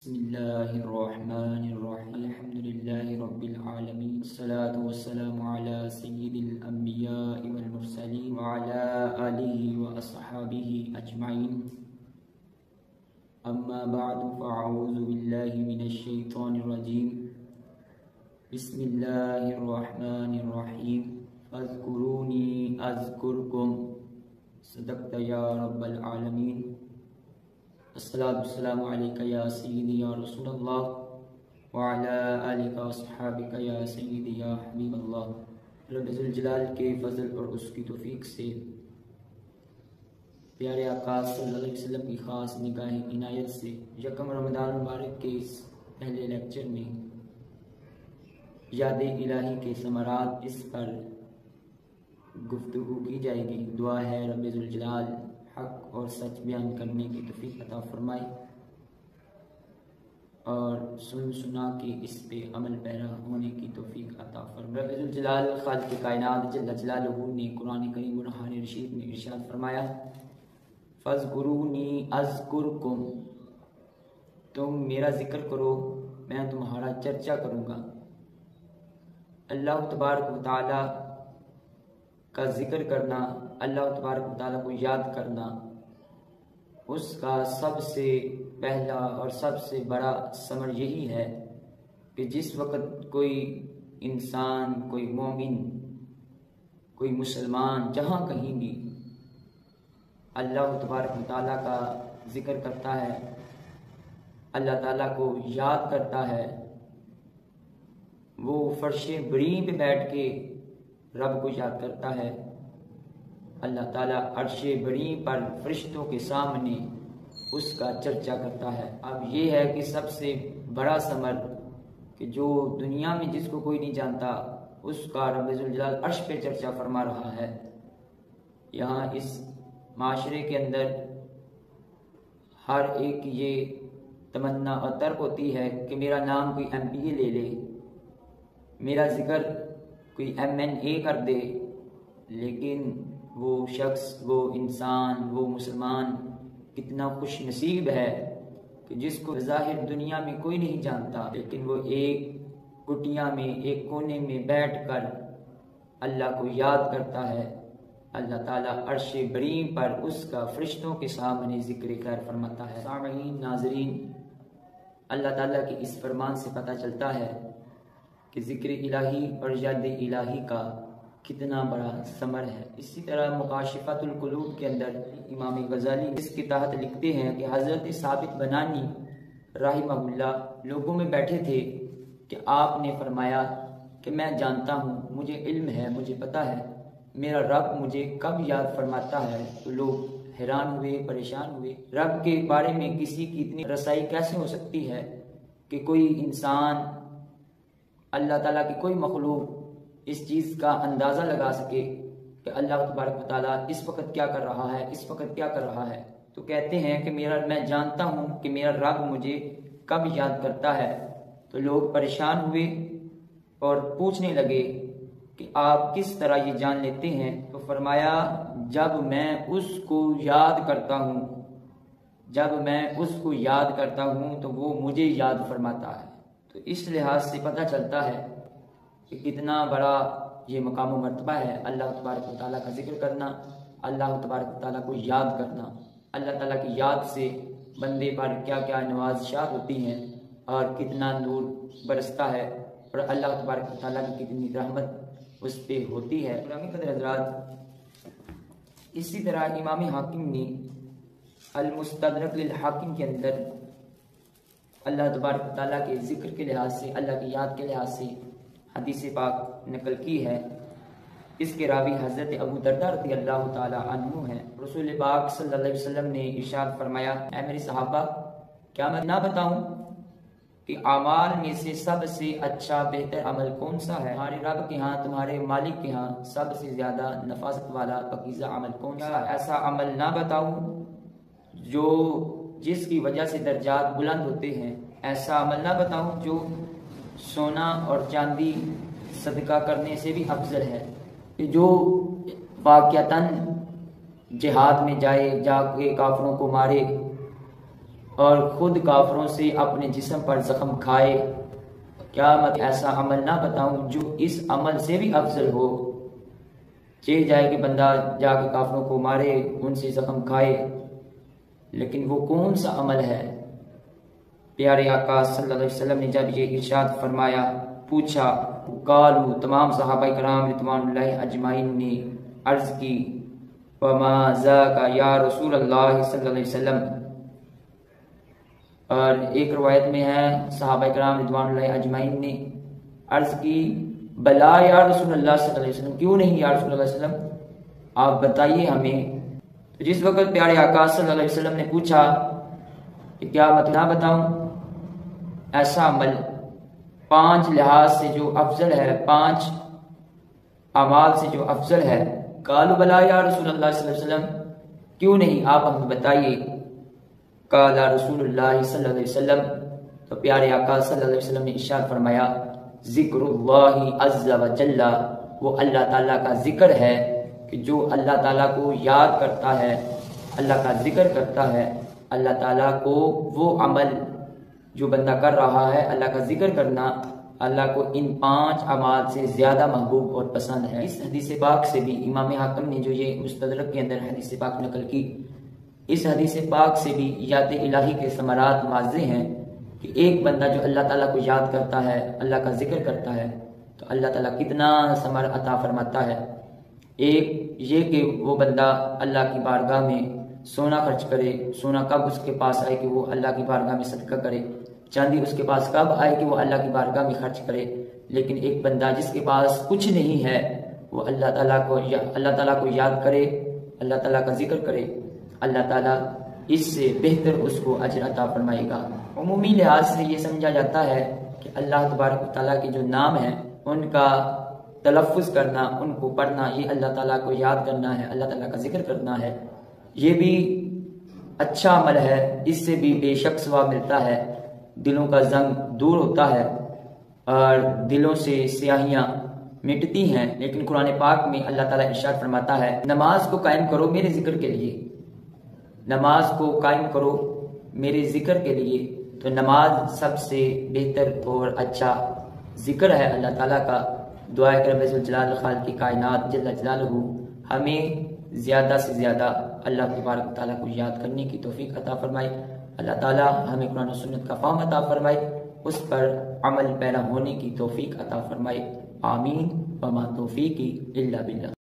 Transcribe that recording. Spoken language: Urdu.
بسم اللہ الرحمن الرحیم الحمد للہ رب العالمین والصلاة والسلام علی سید الانبیاء والمرسلین وعلی آلہ واصحابہ اجمعین اما بعد فاعوذ باللہ من الشیطان الرجیم بسم اللہ الرحمن الرحیم فاذکرونی اذکرکم صدقت یا رب العالمین الصلاة والسلام علیکہ یا سیدی یا رسول اللہ وعلا آلکہ وصحابکہ یا سیدی یا حبیب اللہ۔ رب ذوالجلال کے فضل اور اس کی توفیق سے پیارے آقا صلی اللہ علیہ وسلم کی خاص نگاہ عنایت سے یکم رمضان مبارک کے اس پہلے لیکچر میں یاد الہی کے ثمرات اس پر گفتگو کی جائے گی۔ دعا ہے رب ذوالجلال حق اور سچ بیان کرنے کی توفیق عطا فرمائے اور سنا کے اس پہ عمل پیرا ہونے کی توفیق عطا فرمائے۔ رب ذوالجلال خالق کائنات جل جلالہ نے قرآن کریم برہان رشید میں ارشاد فرمایا فاذکرونی اذکرکم، تم میرا ذکر کرو میں تمہارا چرچا کروں گا۔ اللہ تبارک و تعالی کا ذکر کرنا، اللہ تبارک و تعالیٰ کو یاد کرنا، اس کا سب سے پہلا اور سب سے بڑا ثمر یہی ہے کہ جس وقت کوئی انسان، کوئی مومن، کوئی مسلمان جہاں کہیں بھی اللہ تبارک و تعالیٰ کا ذکر کرتا ہے، اللہ تعالیٰ کو یاد کرتا ہے، وہ فرش بری پہ بیٹھ کے رب کو یاد کرتا ہے، اللہ تعالیٰ عرش بری پر فرشتوں کے سامنے اس کا چرچا کرتا ہے۔ اب یہ ہے کہ سب سے بڑا ثمر کہ جو دنیا میں جس کو کوئی نہیں جانتا اس کا رب ذوالجلال عرش پہ چرچا فرما رہا ہے۔ یہاں اس معاشرے کے اندر ہر ایک کی یہ تمنا اور طرف ہوتی ہے کہ میرا نام کوئی ایم پی اے لے لے، میرا ذکر کوئی ایم این اے کر دے، لیکن وہ شخص، وہ انسان، وہ مسلمان کتنا خوش نصیب ہے کہ جس کو ظاہر دنیا میں کوئی نہیں جانتا، لیکن وہ ایک کٹیا میں، ایک کونے میں بیٹھ کر اللہ کو یاد کرتا ہے۔ اللہ تعالیٰ عرش بری پر اس کا فرشتوں کے سامنے ذکر خیر فرماتا ہے۔ سامعین، ناظرین، اللہ تعالیٰ کے اس فرمان سے پتہ چلتا ہے کہ ذکر الہی اور یاد الہی کا کتنا بڑا ثمر ہے۔ اسی طرح مکاشفۃ القلوب کے اندر امام غزالی اس کے تحت لکھتے ہیں کہ حضرت ثابت بنانی رحمہ اللہ لوگوں میں بیٹھے تھے کہ آپ نے فرمایا کہ میں جانتا ہوں، مجھے علم ہے، مجھے پتہ ہے میرا رب مجھے کب یاد فرماتا ہے۔ تو لوگ حیران ہوئے، پریشان ہوئے، رب کے بارے میں کسی کی اتنی رسائی کیسے ہو سکتی ہے کہ کوئی انسان، اللہ تعالیٰ کی کوئی مخلوق اس چیز کا اندازہ لگا سکے کہ اللہ تبارک و تعالیٰ اس وقت کیا کر رہا ہے، اس وقت کیا کر رہا ہے۔ تو کہتے ہیں کہ میں جانتا ہوں کہ میرا رب مجھے کب یاد کرتا ہے۔ تو لوگ پریشان ہوئے اور پوچھنے لگے کہ آپ کس طرح یہ جان لیتے ہیں؟ تو فرمایا جب میں اس کو یاد کرتا ہوں، جب میں اس کو یاد کرتا ہوں تو وہ مجھے یاد فرماتا ہے۔ تو اس لحاظ سے پتہ چلتا ہے کہ کتنا بڑا یہ مقام و مرتبہ ہے اللہ تبارک و تعالیٰ کا ذکر کرنا، اللہ تبارک و تعالیٰ کو یاد کرنا۔ اللہ تعالیٰ کی یاد سے بندے پر کیا کیا نوازشات ہوتی ہیں اور کتنا نور برستا ہے، اور اللہ تبارک و تعالیٰ کی کتنی رحمت اس پہ ہوتی ہے۔ گرامی قدر حضرات، اسی طرح امام حاکم نے المستدرک للحاکم کے اندر اللہ تبارک و تعالیٰ کے ذکر کے لحاظ سے، اللہ کی یاد کے لحاظ سے حدیث پاک نقل کی ہے۔ اس کے راوی حضرت ابو درداء رضی اللہ تعالی عنہ ہیں۔ رسول پاک صلی اللہ علیہ وسلم نے ارشاد فرمایا، اے میرے صحابہ، کیا میں نہ بتاؤں کہ اعمال میں سے سب سے اچھا بہتر عمل کون سا ہے؟ تمہارے رب کے ہاں، تمہارے مالک کے ہاں سب سے زیادہ نفاست والا پاکیزہ عمل کون سا ہے؟ ایسا عمل نہ بتاؤں جس کی وجہ سے درجات بلند ہوتے ہیں؟ ایسا عمل نہ بتاؤں جو سونا اور چاندی صدقہ کرنے سے بھی افضل ہے، کہ جو واقعتاً جہاد میں جائے، جا کے کافروں کو مارے اور خود کافروں سے اپنے جسم پر زخم کھائے، کیا میں ایسا عمل نہ بتاؤں جو اس عمل سے بھی افضل ہو؟ چاہ جائے کہ بندہ جا کے کافروں کو مارے، ان سے زخم کھائے، لیکن وہ کون سا عمل ہے؟ پیارے آقا صلی اللہ علیہ وسلم نے جب یہ ارشاد فرمایا، پوچھا، قالوا، تمام صحابہ کرام رضوان اللہ اجمعین نے عرض کی، وما ذاک یا رسول اللہ صلی اللہ علیہ وسلم، اور ایک روایت میں ہے صحابہ کرام رضوان اللہ اجمعین نے عرض کی، بلا یا رسول اللہ صلی اللہ علیہ وسلم، کیوں نہیں یا رسول اللہ صلی اللہ علیہ وسلم، آپ بتائیے ہمیں۔ تو جس وقت پیارے آقا صلی اللہ علیہ وسلم نے پوچھا کہ کیا میں نہ بتاؤں ایسا عمل 5 لحاظ سے جو افضل ہے، 5 اعمال سے جو افضل ہے؟ قالوا بلا یا رسول اللہ صلی اللہ علیہ وسلم، کیوں نہیں آپ ہمیں بتائیے۔ قال رسول اللہ صلی اللہ علیہ وسلم، تو پیارے آقا صلی اللہ علیہ وسلم نے ارشاد فرمایا، ذکر اللہ عز و جل، وہ اللہ تعالیٰ کا ذکر ہے کہ جو اللہ تعالیٰ کو یاد کرتا ہے، اللہ کا ذکر کرتا ہے، اللہ تعالیٰ کو وہ عمل جو بندہ کر رہا ہے، اللہ کا ذکر کرنا اللہ کو ان 5 اعمال سے زیادہ محبوب اور پسند ہے۔ اس حدیث پاک سے بھی امام حاکم نے جو یہ مستدرک کے اندر حدیث پاک نقل کی، اس حدیث پاک سے بھی یاد الہی کے ثمرات واضح ہیں کہ ایک بندہ جو اللہ تعالیٰ کو یاد کرتا ہے، اللہ کا ذکر کرتا ہے، تو اللہ تعالیٰ کتنا ثمر عطا فرماتا ہے۔ ایک یہ کہ وہ بندہ اللہ کی بارگاہ میں سونا خرچ کرے، سونا کب اس کے پاس آئے کہ وہ اللہ کی بارگاہ میں صدقہ کرے، چاندی اس کے پاس کب آئے کہ وہ اللہ کی بارگاہ میں خرچ کرے، لیکن ایک بندہ جس کے پاس کچھ نہیں ہے وہ اللہ تعالیٰ کو یاد کرے، اللہ تعالیٰ کا ذکر کرے، اللہ تعالیٰ اس سے بہتر اس کو اجر عطا فرمائے گا۔ عمومی لحاظ سے یہ سمجھا جاتا ہے کہ اللہ تبارک و تعالیٰ کے جو نام ہیں ان کا تلفظ کرنا، ان کو پڑھنا، یہ اللہ تعالیٰ کو یاد کرنا ہے، اللہ تعالیٰ کا ذکر کرنا ہے، یہ بھی اچھا عمل ہے، اس سے بھی بے شک ثواب ملتا ہے، دلوں کا زنگ دور ہوتا ہے اور دلوں سے سیاہیاں مٹتی ہیں۔ لیکن قرآن پاک میں اللہ تعالیٰ ارشاد فرماتا ہے، نماز کو قائم کرو میرے ذکر کے لیے، نماز کو قائم کرو میرے ذکر کے لیے۔ تو نماز سب سے بہتر اور اچھا ذکر ہے اللہ تعالیٰ کا۔ دعا ہے کہ رب ذوالجلال خالق کی کائنات جل جلالہ ہمیں زیادہ سے زیادہ اللہ تبارک و تعالیٰ کو یاد کرنے کی توفیق عطا فرمائے، اللہ تعالیٰ ہمیں قرآن و سنت کا فہم عطا فرمائے، اس پر عمل پیرا ہونے کی توفیق عطا فرمائے، آمین، وما توفیقی الا باللہ۔